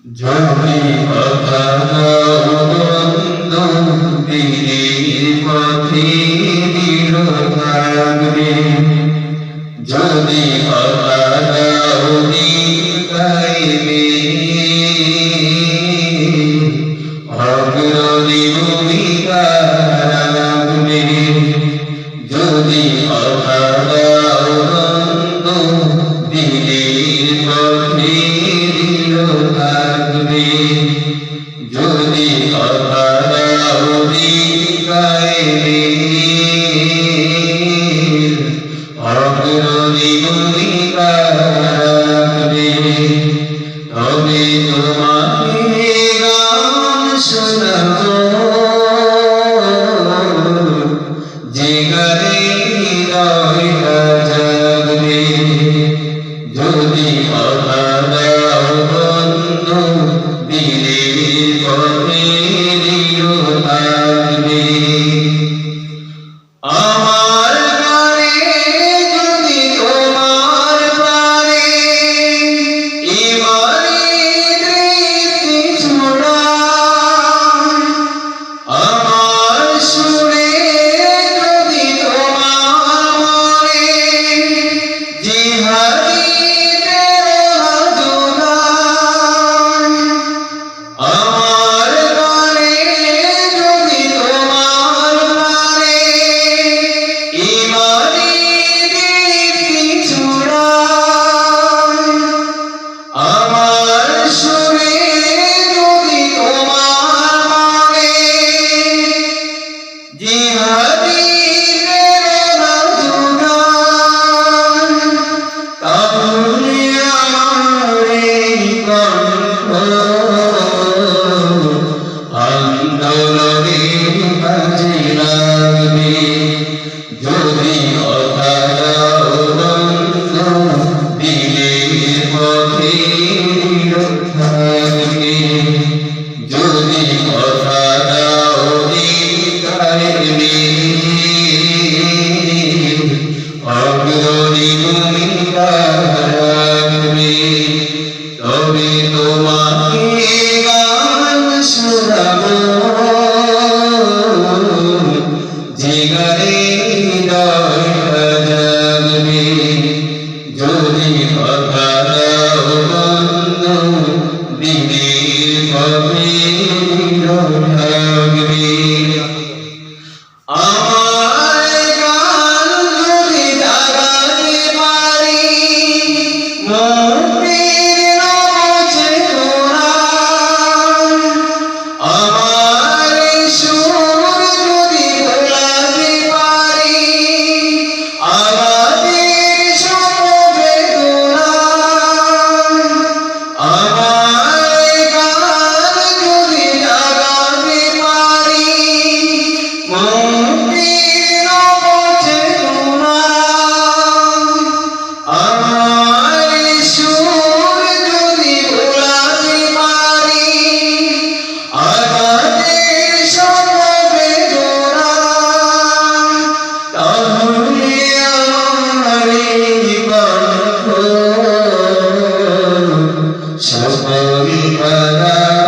যদি কথা বন্ধু দিনের পথে দৃঢ় থাকবে, যদি কথা গাইবে অগ্রণী ভূমিকা রাখবে, যদি কথা বন্ধু দিনের পথে দৃঢ় থাকবে, যদি কথা গাইবে অগ্রণী ভূমিকা রাখবে, তবে তোমাকে গান শোনাবো যে গানে হৃদয়টা জাগবে, যদি কথা বন্ধু দিনের পথে দৃঢ় থাকবে। আমার গানে যদি তোমার প্রাণে ইমানের দৃষ্টি ছড়ায়, আমার সুরে যদি তোমার মনে জিহাদি প্রেরণা জোগায়, আমার গানে যদি তোমার প্রাণে ইমানের দীপ্তি ছড়ায়, আমার সুরে যদি তোমার মনে জিহাদি প্রেরণা জোগায়, তাহলে আমার এই কণ্ঠ আন্দোলনের কাজে লাগবে, যদি কথা বন্ধু দিনের পথে দৃঢ় থাকবে, যদি কথা গাইবে অগ্রণী ভূমিকা রাখবে, তবে তোমাকে গান শোনাবো যে গানে হৃদয়টা জাগবে, যদি কথা বন্ধু দিনের পথে দৃঢ় থাকবে। আমার গান যদি জাগাতে পারি মুক্তির নবচেতনায়, আমার সুর যদি ভোলাতে পারি আমাদের সমবেদনায়, আমার গান যদি জাগাতে পারি মুক্তির নবচেতনায়, আমার সুর যদি ভোলাতে পারি আমাদের সমবেদনায়, তাহলে আমার এই কণ্ঠ সকল বাধা